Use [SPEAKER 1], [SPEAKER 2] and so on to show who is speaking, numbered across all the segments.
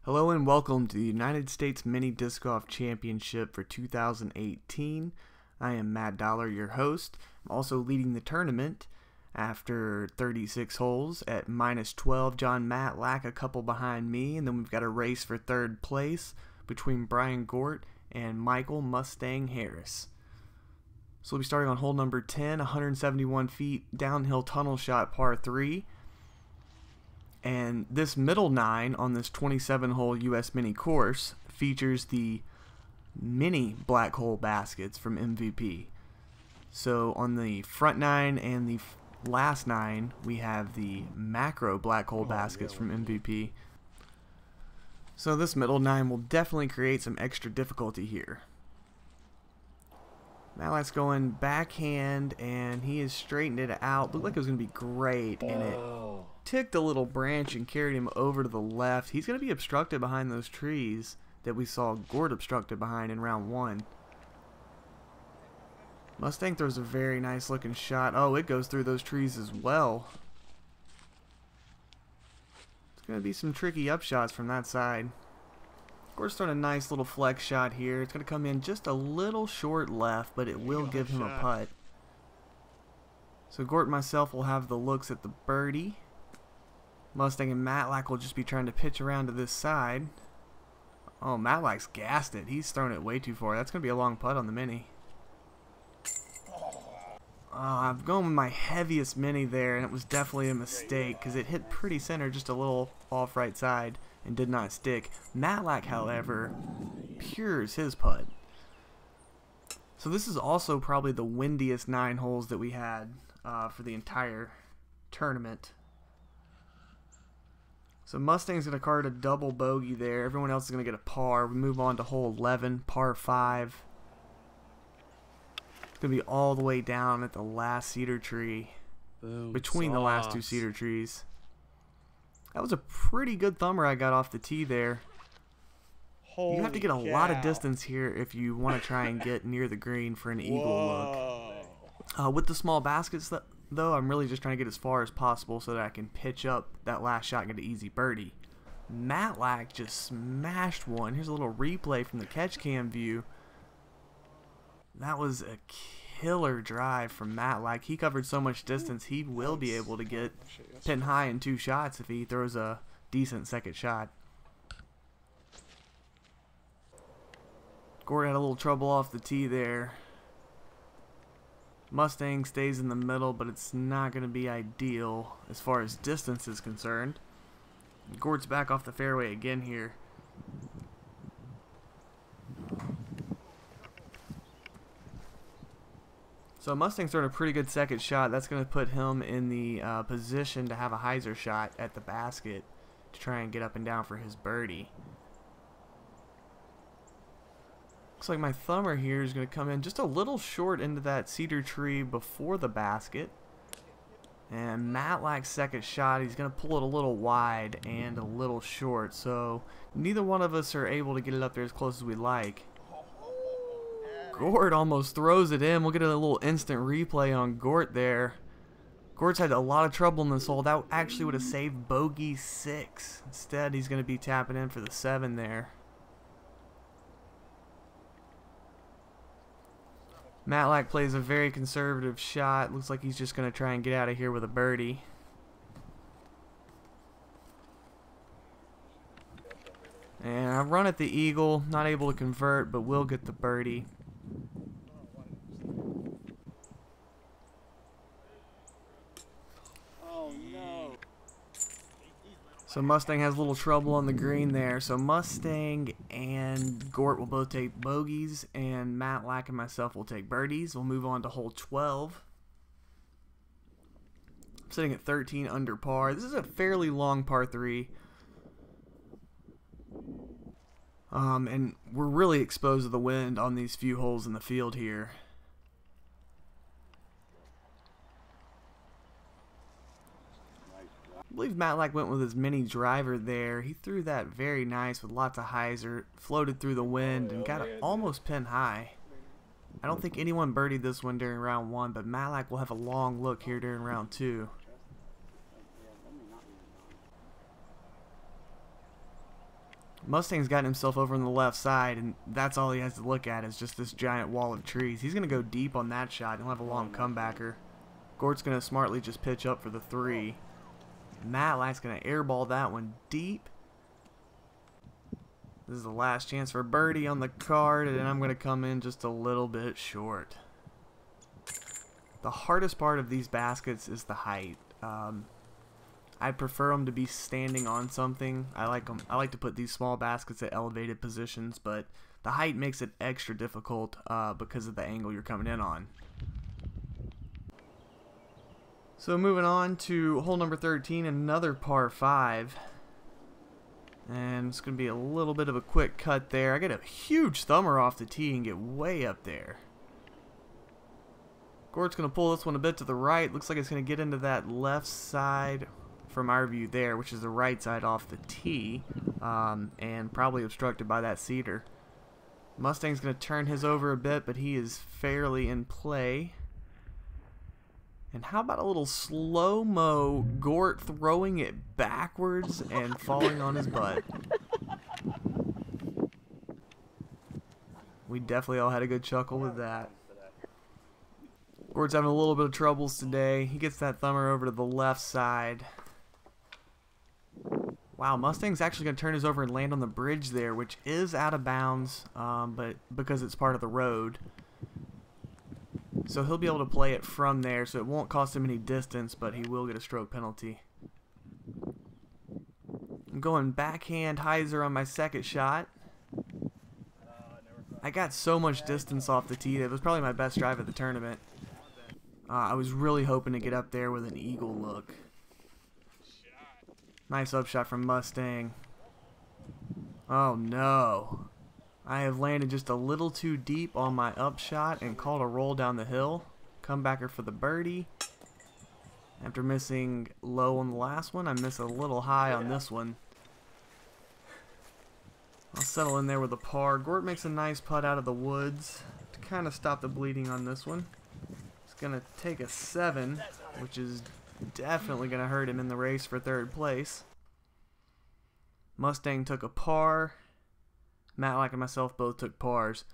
[SPEAKER 1] Hello and welcome to the United States Mini Disc Golf Championship for 2018. I am Matt Dollar, your host. I'm also leading the tournament after 36 holes at -12. John Matlack a couple behind me, and then we've got a race for third place between Brian Gort and Michael Mustang Harris. So we'll be starting on hole number 10, 171 feet, downhill tunnel shot par 3. And this middle 9 on this 27-hole US Mini course features the mini black hole baskets from MVP. So on the front 9 and the last 9, we have the macro black hole baskets from MVP. So this middle 9 will definitely create some extra difficulty here. Now let's go in backhand, and he has straightened it out. Looked like it was going to be great, and it ticked a little branch and carried him over to the left. He's going to be obstructed behind those trees that we saw Gort obstructed behind in round 1. Mustang throws a very nice looking shot. Oh, it goes through those trees as well. It's going to be some tricky upshots from that side. Gort's throwing a nice little flex shot here. It's going to come in just a little short left, but it will give him a putt. So Gort and myself will have the looks at the birdie. Mustang and Matlack will just be trying to pitch around to this side. Oh, Matlack's gassed it. He's thrown it way too far. That's going to be a long putt on the mini. I'm going with my heaviest mini there, and it was definitely a mistake because it hit pretty center, just a little off right side, and did not stick. Matlack, however, pures his putt. So this is also probably the windiest 9 holes that we had for the entire tournament. So Mustang's going to card a double bogey there. Everyone else is going to get a par. We move on to hole 11, par 5. It's going to be all the way down at the last cedar tree.
[SPEAKER 2] Boom,
[SPEAKER 1] between the last 2 cedar trees. That was a pretty good thumber I got off the tee there. You have to get a lot of distance here if you want to try and get near the green for an eagle look. With the small baskets, though, I'm really just trying to get as far as possible so that I can pitch up that last shot and get an easy birdie. Matlack just smashed one. Here's a little replay from the catch cam view. That was a killer drive from Matlack. He covered so much distance, he will be able to get pin high in 2 shots if he throws a decent second shot. Gort had a little trouble off the tee there. Mustang stays in the middle, but it's not going to be ideal as far as distance is concerned. Gort's back off the fairway again here. So Mustang's throwing a pretty good second shot. That's going to put him in the position to have a hyzer shot at the basket to try and get up and down for his birdie. Looks like my thumber here is going to come in just a little short into that cedar tree before the basket. And Matlack's second shot, he's going to pull it a little wide and a little short. So neither one of us are able to get it up there as close as we like. Gort almost throws it in. We'll get a little instant replay on Gort there. Gort's had a lot of trouble in this hole. That actually would have saved bogey 6. Instead, he's going to be tapping in for the 7 there. Matlack plays a very conservative shot. Looks like he's just going to try and get out of here with a birdie. And I run at the eagle. Not able to convert, but will get the birdie. So Mustang has a little trouble on the green there. So Mustang and Gort will both take bogeys, and Matlack and myself will take birdies. We'll move on to hole 12. I'm sitting at 13 under par. This is a fairly long par 3. And we're really exposed to the wind on these few holes in the field here. I believe Matlack went with his mini driver there. He threw that very nice with lots of hyzer, floated through the wind, and got it almost pin high. I don't think anyone birdied this one during round 1, but Matlack will have a long look here during round 2. Mustang's gotten himself over on the left side, and that's all he has to look at is just this giant wall of trees. He's going to go deep on that shot, and he'll have a long comebacker. Gort's going to smartly just pitch up for the 3. Matlack's going to airball that one deep. This is the last chance for birdie on the card, and I'm going to come in just a little bit short. The hardest part of these baskets is the height. I prefer them to be standing on something. I like to put these small baskets at elevated positions, but the height makes it extra difficult because of the angle you're coming in on. So moving on to hole number 13, another par 5. And it's going to be a little bit of a quick cut there. I get a huge thumber off the tee and get way up there. Gort's going to pull this one a bit to the right. Looks like it's going to get into that left side from our view there, which is the right side off the tee, and probably obstructed by that cedar. Mustang's going to turn his over a bit, but he is fairly in play. And how about a little slow-mo Gort throwing it backwards and falling on his butt? We definitely all had a good chuckle with that. Gort's having a little bit of troubles today. He gets that thumber over to the left side. Wow, Mustang's actually going to turn his over and land on the bridge there, which is out of bounds, but because it's part of the road. So he'll be able to play it from there, so it won't cost him any distance, but he will get a stroke penalty. I'm going backhand hyzer on my second shot. I got so much distance off the tee. That was probably my best drive of the tournament. I was really hoping to get up there with an eagle look. Nice upshot from Mustang. Oh no. I have landed just a little too deep on my upshot and called a roll down the hill. Comebacker for the birdie. After missing low on the last one, I missed a little high on this one. I'll settle in there with a par. Gort makes a nice putt out of the woods to kind of stop the bleeding on this one. It's going to take a 7, which is definitely going to hurt him in the race for 3rd place. Mustang took a par. Matlack and myself both took pars.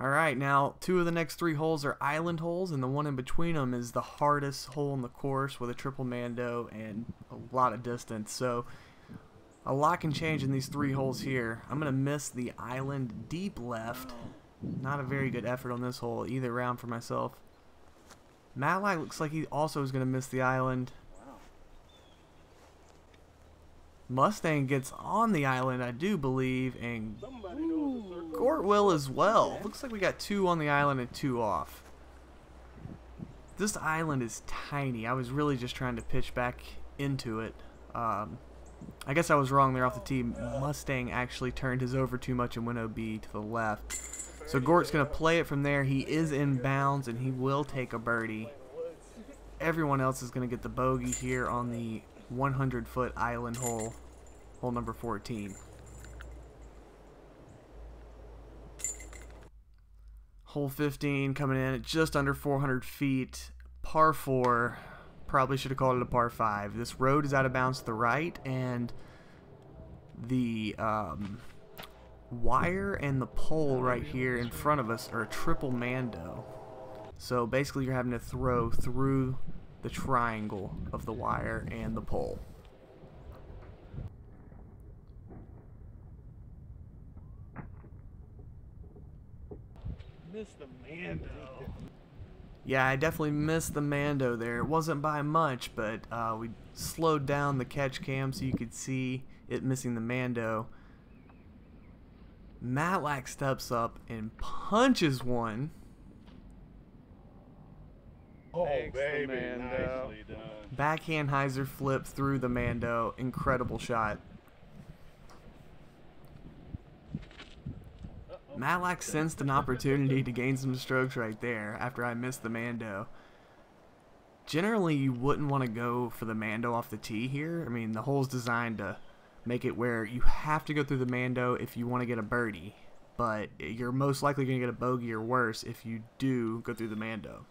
[SPEAKER 1] Alright, now 2 of the next 3 holes are island holes, and the one in between them is the hardest hole in the course with a triple mando and a lot of distance. So a lot can change in these 3 holes here. I'm going to miss the island deep left. Not a very good effort on this hole either round for myself. Matlack looks like he also is going to miss the island. Mustang gets on the island, I do believe, and Gort will as well. Looks like we got 2 on the island and 2 off. This island is tiny. I was really just trying to pitch back into it. I guess I was wrong there off the tee. Mustang actually turned his over too much and went OB to the left. So Gort's going to play it from there. He is in bounds, and he will take a birdie. Everyone else is going to get the bogey here on the 100-foot island hole, hole number 14. Hole 15 coming in at just under 400 feet, par 4. Probably should have called it a par 5. This road is out of bounds to the right, and the wire and the pole right here in front of us are a triple mando. So basically you're having to throw through the triangle of the wire and the pole.
[SPEAKER 2] Missed the mando.
[SPEAKER 1] Yeah, I definitely missed the mando there. It wasn't by much, but we slowed down the catch cam so you could see it missing the mando. Matlack steps up and punches one.
[SPEAKER 2] Oh, baby, nicely done.
[SPEAKER 1] Backhand hyzer flip through the mando. Incredible shot. Matlack sensed an opportunity to gain some strokes right there after I missed the mando. Generally, you wouldn't want to go for the mando off the tee here. I mean, the hole's designed to make it where you have to go through the mando if you want to get a birdie. But you're most likely going to get a bogey or worse if you do go through the mando.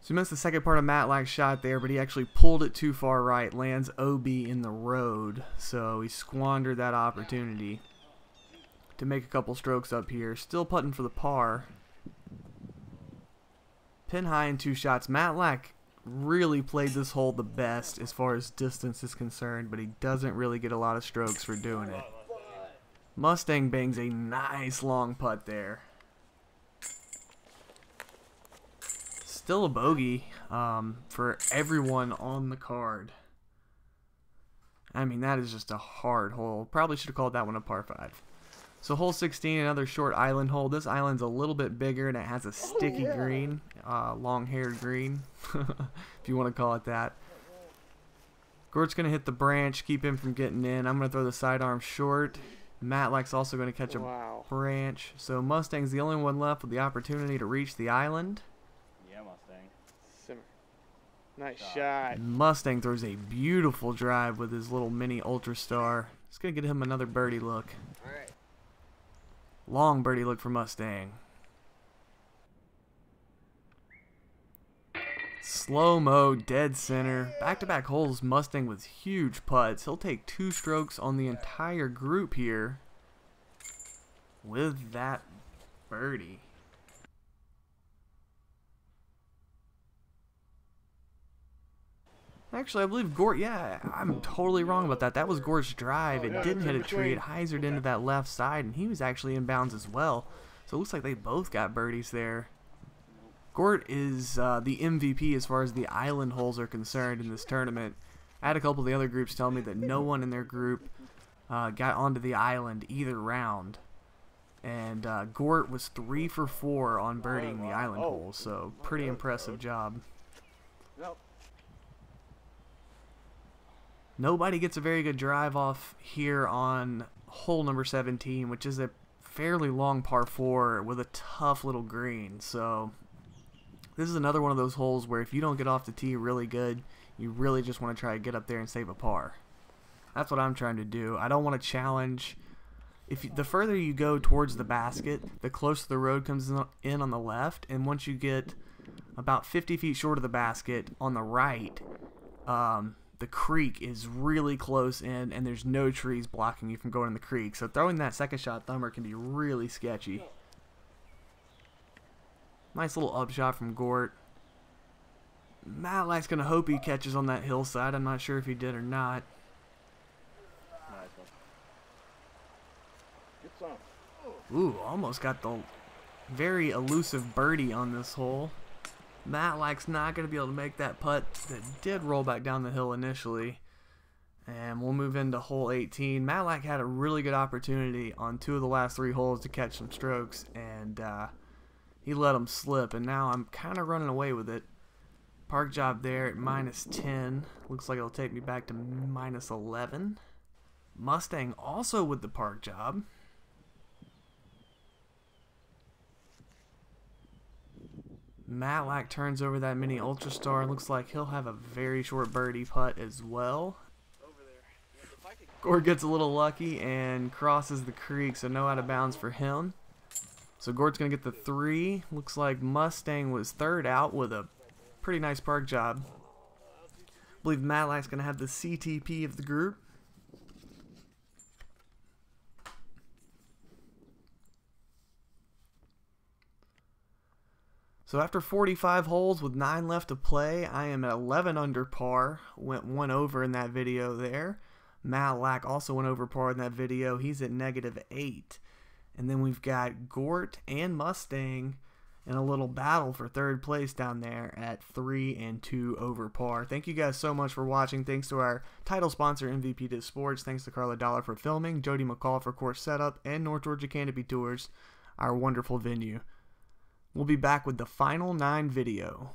[SPEAKER 1] So he missed the second part of Matlack's shot there, but he actually pulled it too far right. Lands OB in the road, so he squandered that opportunity to make a couple strokes up here. Still putting for the par. Pin high in 2 shots. Matlack really played this hole the best as far as distance is concerned, but he doesn't really get a lot of strokes for doing it. Mustang bangs a nice long putt there. Still a bogey for everyone on the card. I mean, that is just a hard hole. Probably should have called that one a par 5. So hole 16, another short island hole. This island's a little bit bigger and it has a sticky green, long-haired green, if you want to call it that. Gort's going to hit the branch, keep him from getting in. I'm going to throw the sidearm short. Matlack's also going to catch a branch. So Mustang's the only one left with the opportunity to reach the island.
[SPEAKER 2] Nice shot.
[SPEAKER 1] Mustang throws a beautiful drive with his little mini Ultra Star. It's going to get him another birdie look.
[SPEAKER 2] All right.
[SPEAKER 1] Long birdie look for Mustang. Slow-mo, dead center. Back-to-back holes, Mustang with huge putts. He'll take 2 strokes on the entire group here with that birdie. Actually, I believe Gort, yeah, I'm totally wrong about that. That was Gort's drive. It didn't hit a tree. It hyzered into that left side, and he was actually in bounds as well. So it looks like they both got birdies there. Gort is the MVP as far as the island holes are concerned in this tournament. I had a couple of the other groups tell me that no one in their group got onto the island either round. And Gort was 3 for 4 on birdieing the island holes, so pretty impressive job. Nobody gets a very good drive off here on hole number 17, which is a fairly long par 4 with a tough little green. So this is another one of those holes where if you don't get off the tee really good, you really just want to try to get up there and save a par. That's what I'm trying to do. I don't want to challenge. The further you go towards the basket, the closer the road comes in on the left, and once you get about 50 feet short of the basket on the right, the creek is really close in, and there's no trees blocking you from going in the creek. So throwing that second shot thumber can be really sketchy. Nice little upshot from Gort. Matlack's going to hope he catches on that hillside. I'm not sure if he did or not. Ooh, almost got the very elusive birdie on this hole. Matlack's not going to be able to make that putt that did roll back down the hill initially. And we'll move into hole 18. Matlack had a really good opportunity on 2 of the last 3 holes to catch some strokes, and he let them slip. And now I'm kind of running away with it. Park job there at -10. Looks like it'll take me back to -11. Mustang also with the park job. Matlack turns over that mini Ultra Star. Looks like he'll have a very short birdie putt as well. Gort gets a little lucky and crosses the creek, so no out of bounds for him. So Gort's going to get the 3. Looks like Mustang was 3rd out with a pretty nice park job. I believe Matlack's going to have the CTP of the group. So after 45 holes with 9 left to play, I am at 11 under par. Went 1 over in that video there. Matlack also went over par in that video. He's at -8. And then we've got Gort and Mustang in a little battle for 3rd place down there at 3 and 2 over par. Thank you guys so much for watching. Thanks to our title sponsor, MVP Disc Sports. Thanks to Carla Dollar for filming, Jody McCall for course setup, and North Georgia Canopy Tours, our wonderful venue. We'll be back with the final 9 video.